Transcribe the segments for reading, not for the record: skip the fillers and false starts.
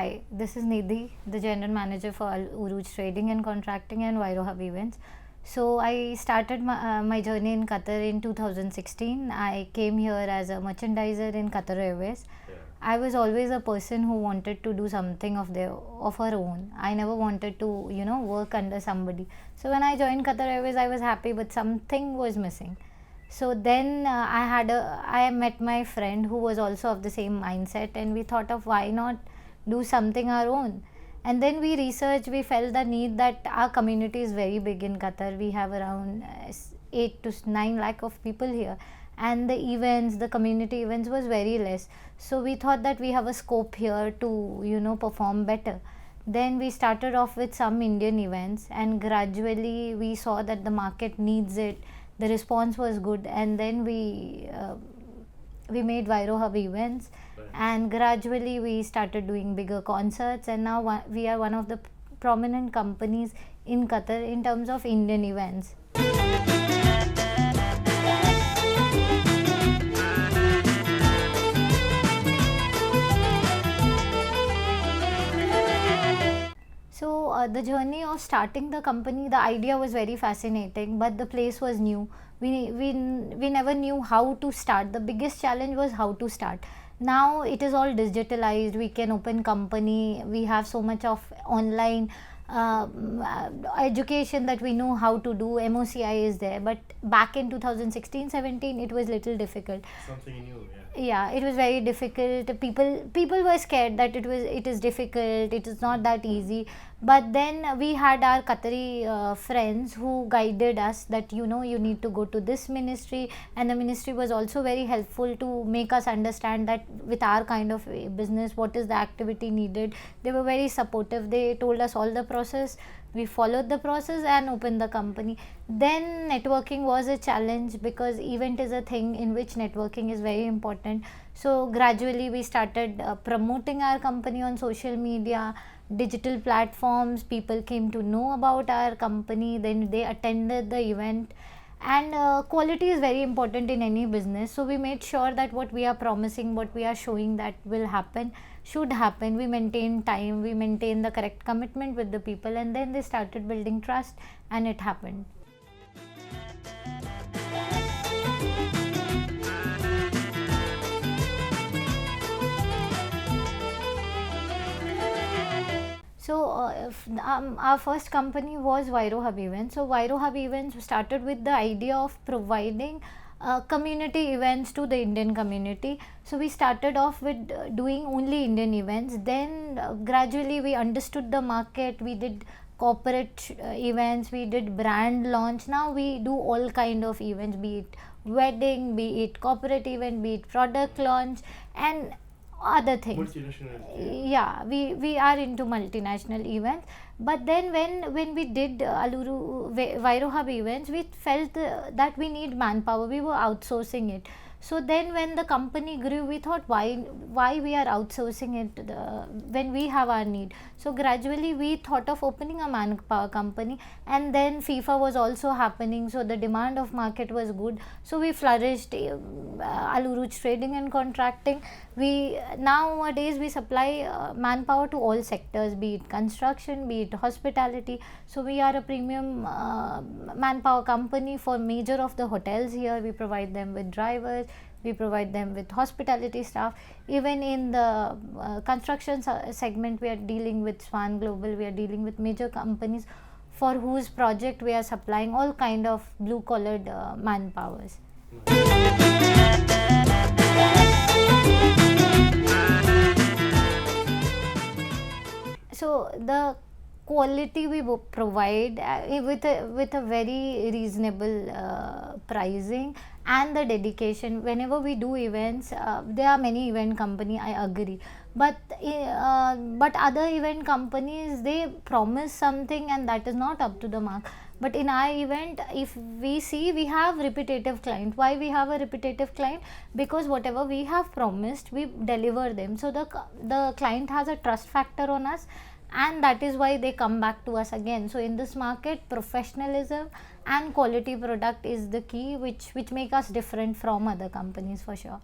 Hi, this is Nidhi, the General Manager for Al Uruj Trading and Contracting and wirohub Events. So I started my journey in Qatar in 2016. I came here as a merchandiser in Qatar Airways. I was always a person who wanted to do something of her own. I never wanted to, work under somebody. So when I joined Qatar Airways, I was happy, but something was missing. So then I met my friend who was also of the same mindset, and we thought of why not do something our own. And then we researched, we felt the need that our community is very big in Qatar. We have around 8 to 9 lakh of people here, and the community events was very less. So we thought that we have a scope here to perform better. Then we started off with some Indian events, and gradually we saw that the market needs it. The response was good, and then we made wirohub events, and gradually we started doing bigger concerts, and now we are one of the prominent companies in Qatar in terms of Indian events. So the journey of starting the company, the idea was very fascinating, but the place was new. We never knew how to start. The biggest challenge was how to start. Now it is all digitalized. We can open company. We have so much of online education that we know how to do. MOCI is there, but back in 2016-17 it was little difficult. Something new, yeah, it was very difficult. People were scared that it is difficult, it is not that easy. But then we had our Qatari friends who guided us that you need to go to this ministry, and the ministry was also very helpful to make us understand that with our kind of business what is the activity needed. They were very supportive. They told us all the process. We followed the process and opened the company. Then networking was a challenge, because event is a thing in which networking is very important. So gradually we started promoting our company on social media, digital platforms. People came to know about our company, then they attended the event. And quality is very important in any business, so we made sure that what we are promising, what we are showing that will happen, should happen. We maintain time, we maintain the correct commitment with the people, and then they started building trust, and it happened. So our first company was wirohub Events. So wirohub Events started with the idea of providing community events to the Indian community. So we started off with doing only Indian events. Then gradually we understood the market. We did corporate events, we did brand launch. Now we do all kind of events, be it wedding, be it corporate event, be it product launch, and other things. Yeah, we are into multinational events. But then when we did wirohub events, we felt that we need manpower. We were outsourcing it. So then when the company grew, we thought why we are outsourcing it when we have our need. So gradually we thought of opening a manpower company, and then FIFA was also happening, so the demand of market was good. So we flourished. Al Uruj Trading and Contracting, we nowadays we supply manpower to all sectors, be it construction, be it hospitality. So we are a premium manpower company for major of the hotels here. We provide them with drivers, we provide them with hospitality staff. Even in the construction segment, we are dealing with Swan Global. We are dealing with major companies for whose project we are supplying all kind of blue collared manpowers. So the quality we provide with a very reasonable pricing, and the dedication. Whenever we do events, there are many event company, I agree, but other event companies, they promise something and that is not up to the mark. But in our event, if we see, we have repetitive client. Why we have a repetitive client? Because whatever we have promised, we deliver them. So the client has a trust factor on us, and that is why they come back to us again. So in this market, professionalism and quality product is the key, which make us different from other companies for sure.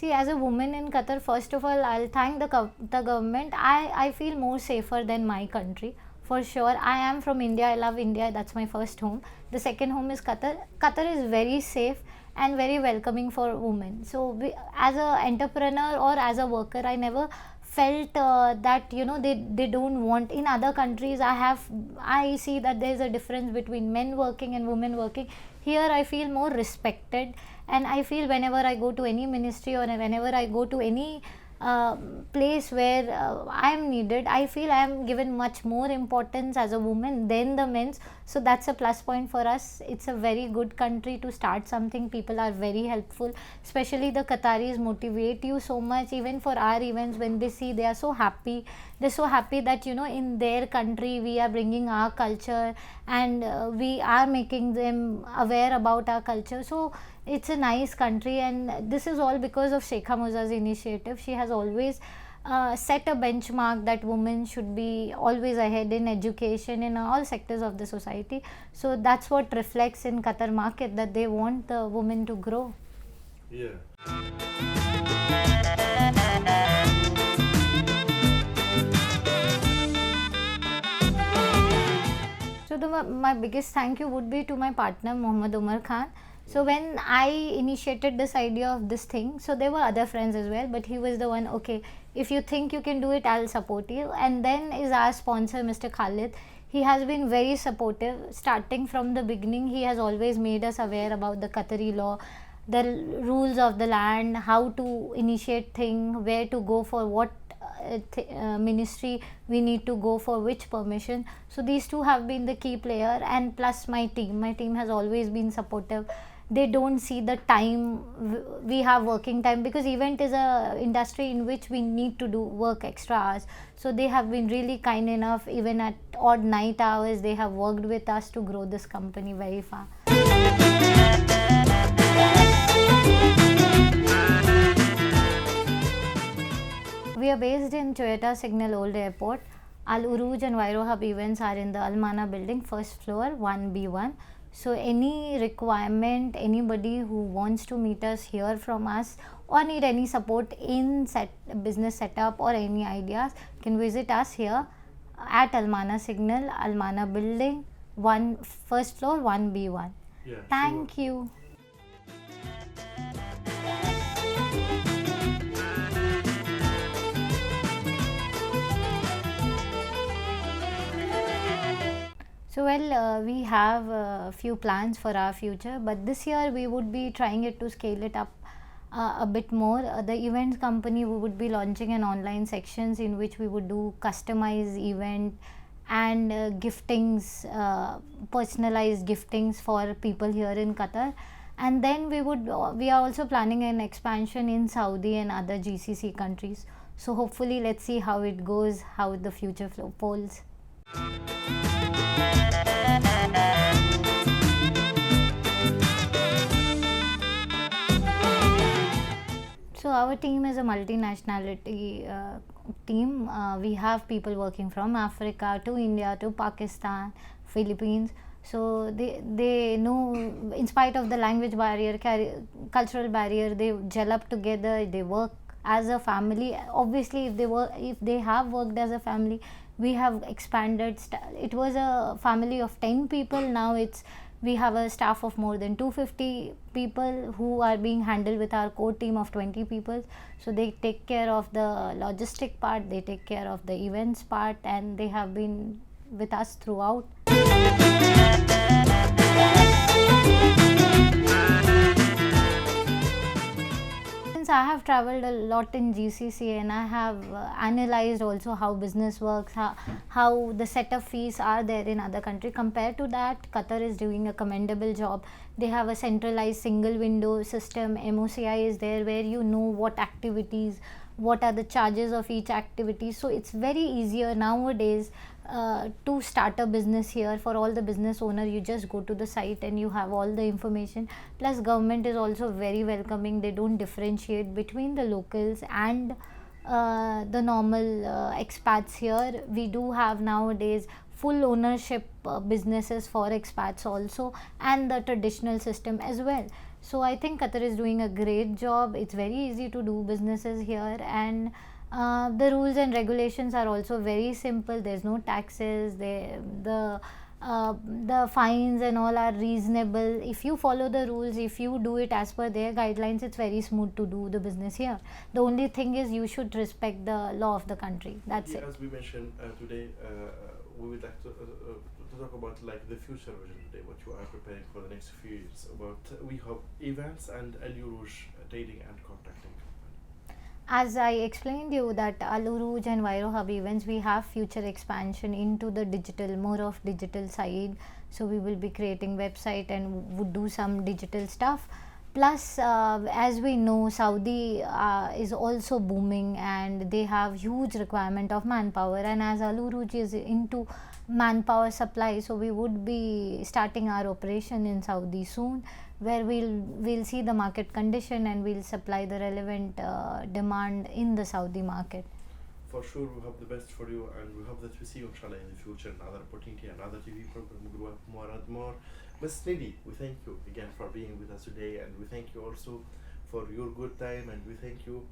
See, as a woman in Qatar, first of all, I'll thank the government. I feel more safer than my country. For sure, I am from India. I love India. That's my first home. The second home is Qatar. Qatar is very safe and very welcoming for women. So, as a entrepreneur or as a worker, I never felt that they don't want. In other countries, I see that there's a difference between men working and women working. Here I feel more respected, and I feel whenever I go to any ministry or whenever I go to any place where I am needed, I feel I am given much more importance as a woman than the men's. So that's a plus point for us. It's a very good country to start something. People are very helpful, especially the Qataris motivate you so much. Even for our events, when they see, they are so happy. They're so happy that in their country we are bringing our culture, and we are making them aware about our culture. So it's a nice country, and this is all because of Sheikha Muza's initiative. She has always set a benchmark that women should be always ahead in education in all sectors of the society. So that's what reflects in Qatar market, that they want the women to grow. Yeah. So my biggest thank you would be to my partner Muhammad Umar Khan. So when I initiated this idea of this thing, so there were other friends as well, but he was the one, okay, if you think you can do it, I'll support you. And then is our sponsor, Mr. Khalid. He has been very supportive starting from the beginning. He has always made us aware about the Qatari law, the rules of the land, how to initiate thing, where to go for what ministry we need to go for which permission. So these two have been the key player, and plus my team has always been supportive. They don't see the time we have working time, because event is a industry in which we need to do work extra hours. So they have been really kind enough. Even at odd night hours, they have worked with us to grow this company very far. We are based in Toyota Signal Old Airport. Al Uruj and wirohub events are in the Almana building, first floor, 1B1. So any requirement, anybody who wants to meet us, hear from us, or need any support in business setup or any ideas, can visit us here at Almana Signal, Almana building, first floor, 1B1. Yeah, Thank you. So we have a few plans for our future, but this year we would be trying to scale it up a bit more. The events company, we would be launching an online sections in which we would do customized event and giftings, personalized giftings for people here in Qatar. And then we are also planning an expansion in Saudi and other GCC countries. So hopefully let's see how it goes, how the future folds. So our team is a multinationality team. We have people working from Africa to India to Pakistan, Philippines. So they know, in spite of the language barrier, cultural barrier, they gel up together. They work as a family. Obviously, if they have worked as a family, we have expanded. It was a family of 10 people. Now we have a staff of more than 250 people who are being handled with our core team of 20 people. So they take care of the logistic part, they take care of the events part, and they have been with us throughout. Since I have traveled a lot in GCC, and I have analyzed also how business works, how the setup fees are there in other countries. Compared to that, Qatar is doing a commendable job. They have a centralized single window system. MOCI is there, where you know what activities, what are the charges of each activity. So it's very easier nowadays to start a business here. For all the business owner, you just go to the site and you have all the information. Plus government is also very welcoming. They don't differentiate between the locals and the normal expats here. We do have nowadays full ownership businesses for expats also, and the traditional system as well. So I think Qatar is doing a great job. It's very easy to do businesses here, and the rules and regulations are also very simple. There's no taxes. The fines and all are reasonable. If you follow the rules, if you do it as per their guidelines, it's very smooth to do the business here. The only thing is you should respect the law of the country. That's it. As we mentioned today, we would like to talk about like the future vision today, what you are preparing for the next few years about WeHub events and Al Uruj trading and contracting. As I explained you that Al Uruj and wirohub events, we have future expansion into the digital, more of digital side. So we will be creating website and would do some digital stuff. Plus, as we know, Saudi is also booming and they have huge requirement of manpower. And as Al Uruj is into manpower supply, so we would be starting our operation in Saudi soon, where we'll see the market condition and we'll supply the relevant demand in the Saudi market. For sure, we hope the best for you, and we hope that we see you inshallah in the future, another opportunity, another TV program. We grow up more and more. Ms. Lily, we thank you again for being with us today, and we thank you also for your good time, and we thank you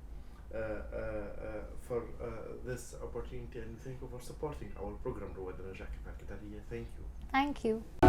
for this opportunity, and we thank you for supporting our program. Thank you. Thank you.